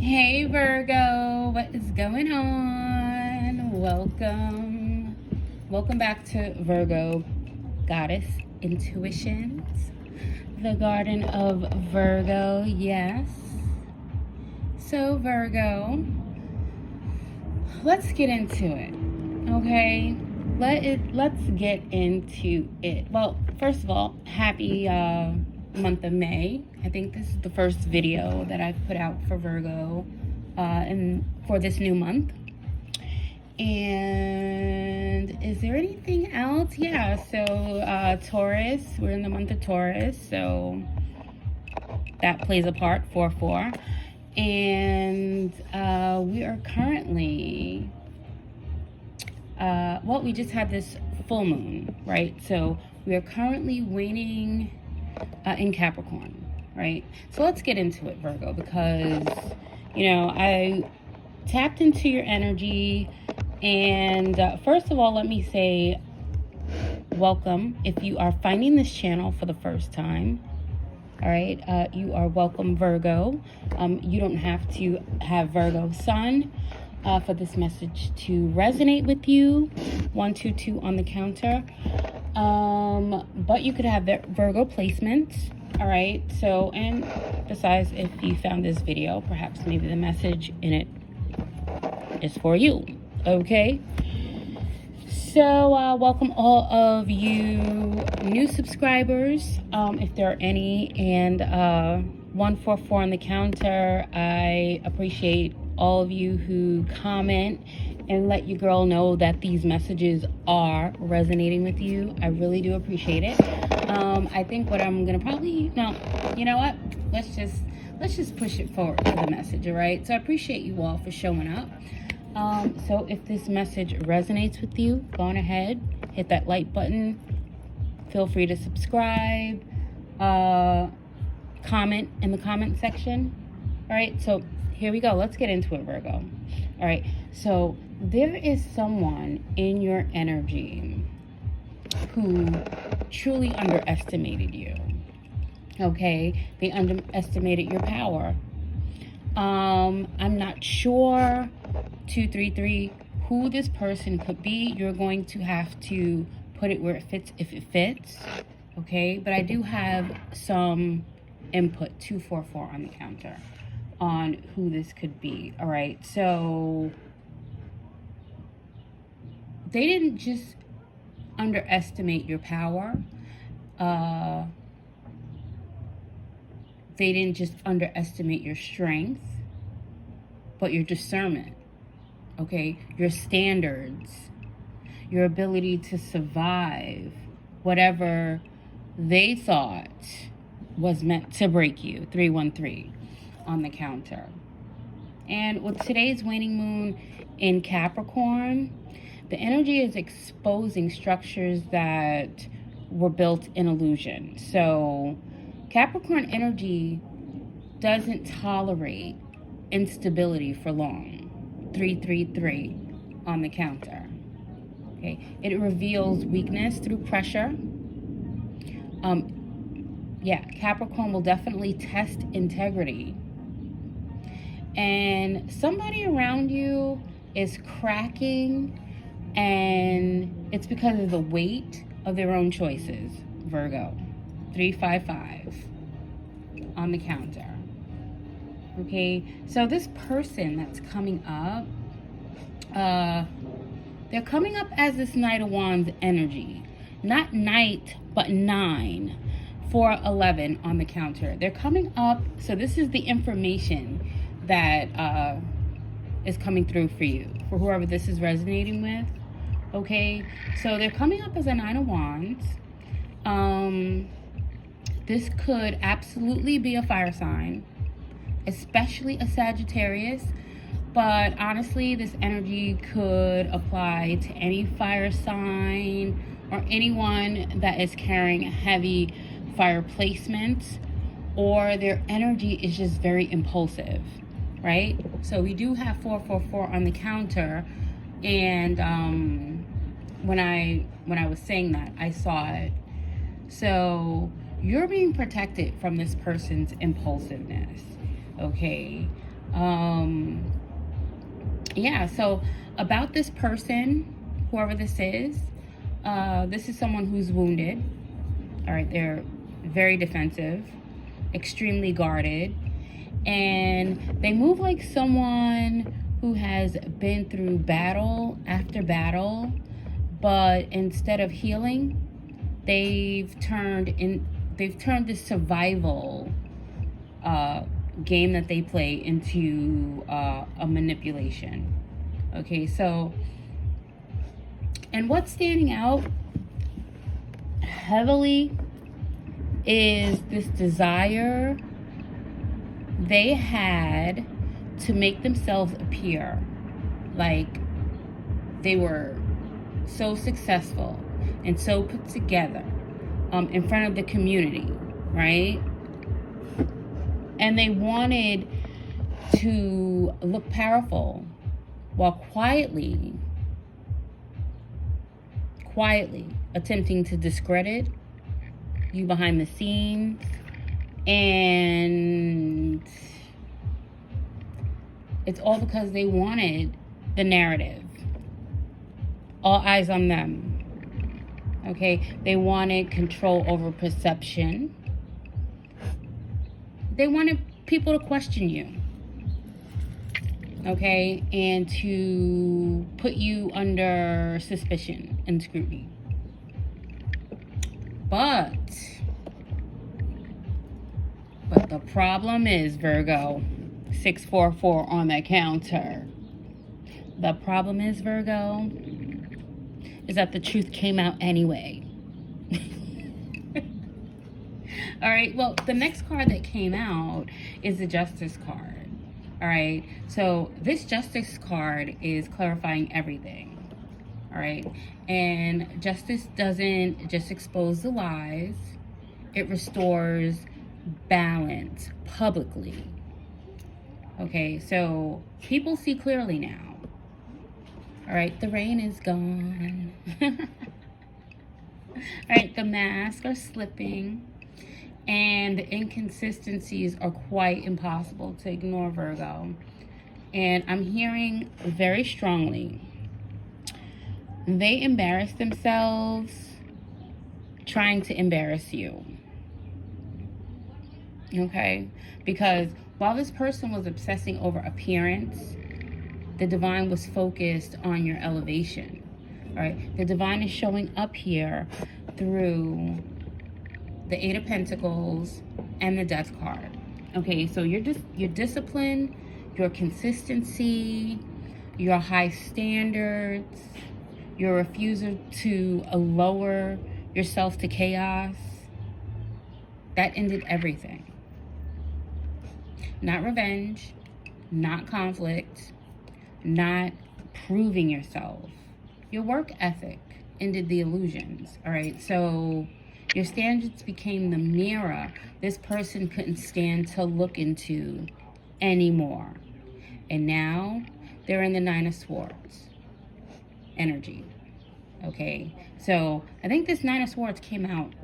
Hey Virgo, what is going on? Welcome back to Virgo Goddess Intuitions, the Garden of Virgo. Yes. So Virgo, let's get into it. Okay, let's get into it. Well, first of all, happy month of May. I think this is the first video that I've put out for Virgo and for this new month. And is there anything else? Yeah, so Taurus, we're in the month of Taurus, so that plays a part, 4-4. And we are currently, well, we just had this full moon, right? So we are currently waning in Capricorn, right? So let's get into it, Virgo, because, I tapped into your energy. And first of all, let me say welcome. If you are finding this channel for the first time, all right, you are welcome, Virgo. You don't have to have Virgo sun for this message to resonate with you. 122 on the counter. But you could have Virgo placements. All right. So, and besides, if you found this video, perhaps maybe the message in it is for you. Okay. So, welcome all of you new subscribers, if there are any, and 144 on the counter. I appreciate all of you who comment and let your girl know that these messages are resonating with you. I really do appreciate it. I think what I'm gonna probably, no, you know what? Let's just push it forward to the message, all right? So I appreciate you all for showing up. So if this message resonates with you, go on ahead, hit that like button. Feel free to subscribe, comment in the comment section. All right, so here we go. Let's get into it, Virgo. All right, so there is someone in your energy who truly underestimated you. Okay, they underestimated your power. I'm not sure, 233, who this person could be. You're going to have to put it where it fits, if it fits. Okay, but I do have some input, 244 on the counter, on who this could be. All right, so they didn't just underestimate your power. They didn't just underestimate your strength, but your discernment, okay? Your standards, your ability to survive whatever they thought was meant to break you, 313 on the counter. And with today's waning moon in Capricorn, the energy is exposing structures that were built in illusion. So Capricorn energy doesn't tolerate instability for long. 333 on the counter. Okay, it reveals weakness through pressure. Capricorn will definitely test integrity. And somebody around you is cracking, and it's because of the weight of their own choices, Virgo. 355 on the counter. Okay, so this person that's coming up, they're coming up as this Knight of Wands energy. Not Knight, but 9, 411 on the counter. They're coming up, so this is the information that is coming through for you, for whoever this is resonating with. Okay, so they're coming up as a 9 of Wands. This could absolutely be a fire sign, especially a Sagittarius, but honestly, this energy could apply to any fire sign or anyone that is carrying heavy fire placements, or their energy is just very impulsive, right? So we do have 444 on the counter, and when I was saying that, I saw it. So you're being protected from this person's impulsiveness, okay? Yeah, so about this person, whoever this is someone who's wounded. All right, they're very defensive, extremely guarded, and they move like someone who has been through battle after battle, but instead of healing, they've turned this survival game that they play into a manipulation. Okay, so, and what's standing out heavily is this desire they had to make themselves appear like they were so successful and so put together in front of the community, right? And they wanted to look powerful while quietly attempting to discredit you behind the scenes. And it's all because they wanted the narrative. All eyes on them. Okay? They wanted control over perception. They wanted people to question you. Okay? And to put you under suspicion and scrutiny. But the problem is, Virgo, 644 on the counter. The problem is, Virgo, is that the truth came out anyway. All right, well, the next card that came out is the Justice card. All right, so this Justice card is clarifying everything. All right, and justice doesn't just expose the lies, it restores balance publicly. Okay, so people see clearly now. All right, the rain is gone. All right, the masks are slipping, and the inconsistencies are quite impossible to ignore, Virgo. And I'm hearing very strongly, they embarrass themselves trying to embarrass you. Okay? Because while this person was obsessing over appearance, the divine was focused on your elevation. All right? The divine is showing up here through the Eight of Pentacles and the Death card. Okay, so your discipline, your consistency, your high standards, your refusal to lower yourself to chaos, that ended everything. Not revenge, not conflict, not proving yourself. Your work ethic ended the illusions, all right? So your standards became the mirror this person couldn't stand to look into anymore. And now they're in the Nine of Swords energy, okay? So I think this Nine of Swords came out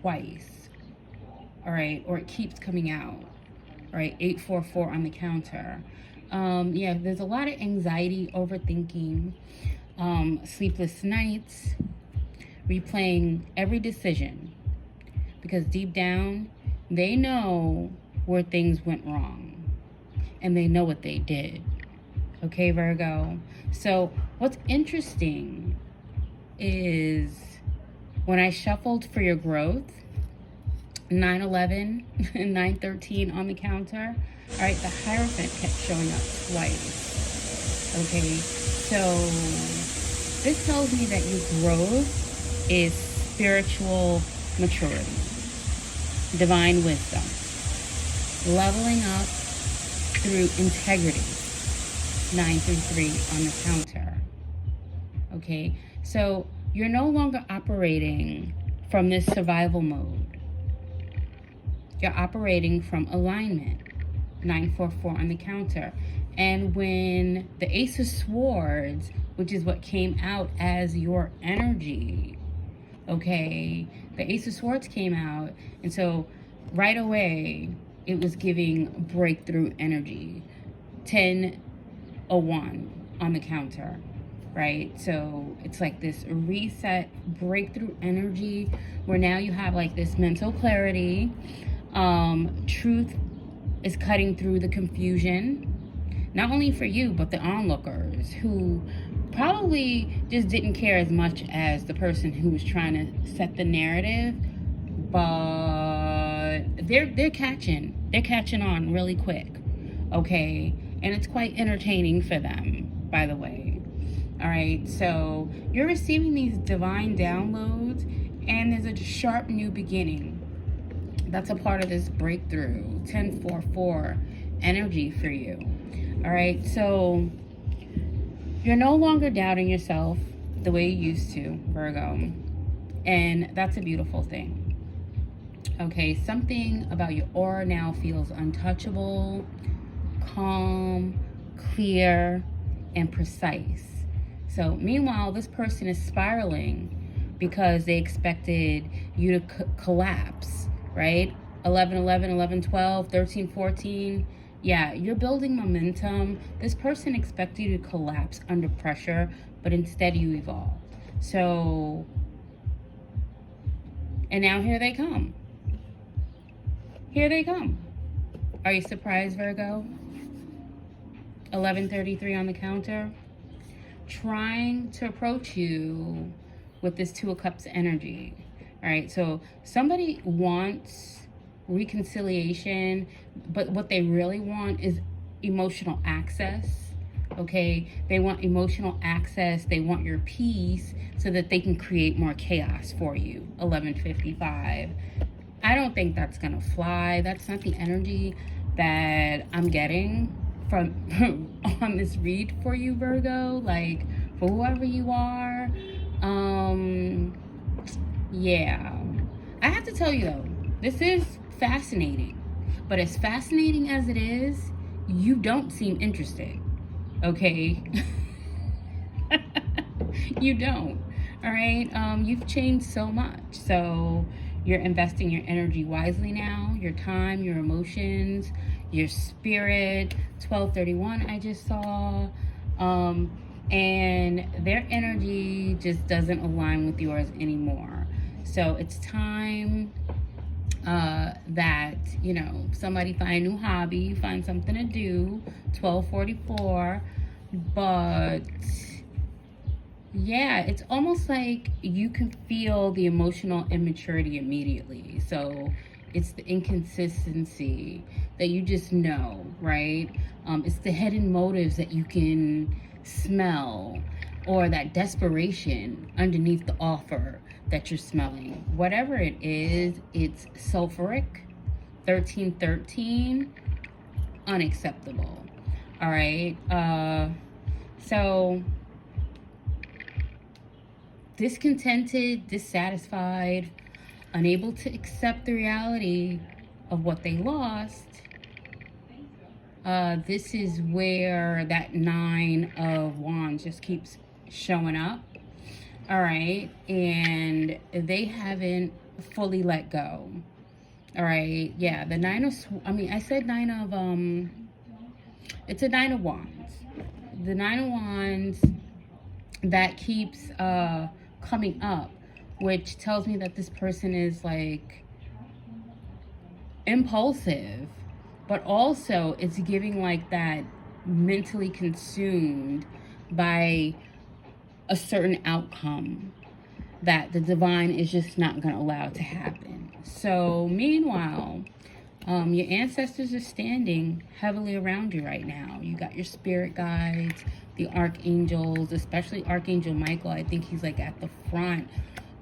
twice, all right? Or it keeps coming out, all right? 844 on the counter. Yeah, there's a lot of anxiety, overthinking, sleepless nights, replaying every decision, because deep down they know where things went wrong and they know what they did. Okay, Virgo? So what's interesting is when I shuffled for your growth, 911 and 913 on the counter, all right, the Hierophant kept showing up twice. Okay, so this tells me that your growth is spiritual maturity, divine wisdom, leveling up through integrity, 933 on the counter. Okay, so you're no longer operating from this survival mode. You're operating from alignment, 944 on the counter. And when the Ace of Swords, which is what came out as your energy, okay, the Ace of Swords came out, and so right away it was giving breakthrough energy. 10:01 on the counter, right? So it's like this reset, breakthrough energy where now you have like this mental clarity. Truth is cutting through the confusion, not only for you, but the onlookers who probably just didn't care as much as the person who was trying to set the narrative, but they're catching on really quick, okay? And it's quite entertaining for them, by the way. All right, so you're receiving these divine downloads, and there's a sharp new beginning. That's a part of this breakthrough 1044 energy for you. All right, so you're no longer doubting yourself the way you used to, Virgo, and that's a beautiful thing. Okay, something about your aura now feels untouchable, calm, clear, and precise. So meanwhile, this person is spiraling because they expected you to collapse, right? 11:11, 11:12, 13:14. Yeah, you're building momentum. This person expected you to collapse under pressure, but instead you evolved. So, and now here they come. Here they come. Are you surprised, Virgo? 11:33 on the counter. Trying to approach you with this Two of Cups energy. All right, so somebody wants reconciliation, but what they really want is emotional access. Okay, they want emotional access. They want your peace so that they can create more chaos for you. 11:55. I don't think that's gonna fly. That's not the energy that I'm getting from on this read for you, Virgo. Like, for whoever you are. Yeah, I have to tell you though, this is fascinating, but as fascinating as it is, you don't seem interested. Okay. You don't. All right, you've changed so much, so you're investing your energy wisely now, your time, your emotions, your spirit. 12:31 I just saw, and their energy just doesn't align with yours anymore. So it's time that, you know, somebody find a new hobby, find something to do. 12:44. But yeah, it's almost like you can feel the emotional immaturity immediately. So it's the inconsistency that you just know, right? It's the hidden motives that you can smell, or that desperation underneath the offer that you're smelling. Whatever it is, it's sulfuric. 13:13, unacceptable. All right. So discontented, dissatisfied, unable to accept the reality of what they lost. This is where that 9 of Wands just keeps showing up. All right, and they haven't fully let go. All right, yeah, the I said 9 of it's a 9 of Wands. The 9 of Wands that keeps coming up, which tells me that this person is like impulsive, but also it's giving like that mentally consumed by a certain outcome that the divine is just not going to allow to happen. So meanwhile, your ancestors are standing heavily around you right now. You got your spirit guides, the archangels, especially Archangel Michael. I think he's like at the front.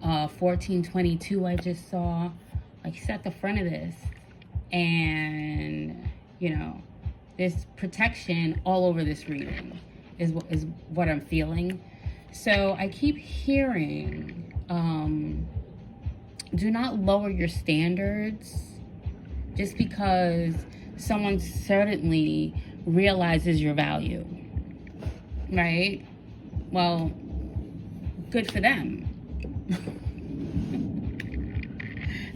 1422 I just saw. Like, he's at the front of this. And, you know, there's protection all over this reading is what I'm feeling. So I keep hearing, do not lower your standards just because someone certainly realizes your value, right? Well, good for them.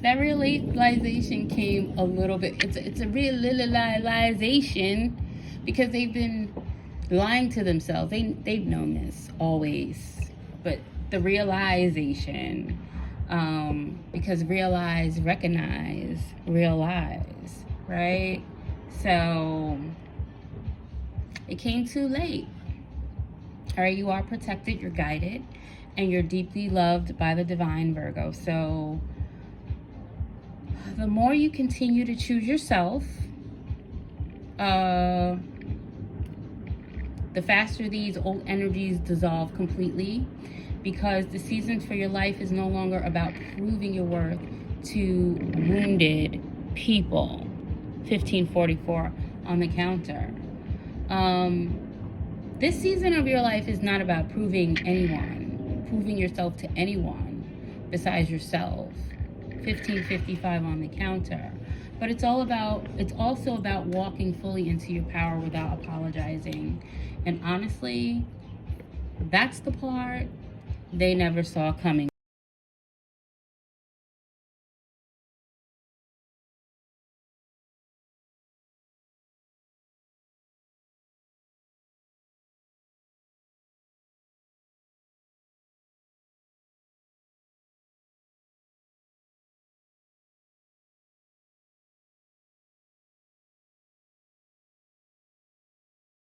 That realization came a little bit. It's a realization because they've been lying to themselves. They've known this always, but the realization, because realize, recognize, realize, right? So it came too late. All right, you are protected, you're guided, and you're deeply loved by the divine, Virgo. So the more you continue to choose yourself, the faster these old energies dissolve completely, because the season for your life is no longer about proving your worth to wounded people. 1544 on the counter. This season of your life is not about proving yourself to anyone besides yourself. 1555 on the counter. But it's also about walking fully into your power without apologizing. And honestly, that's the part they never saw coming.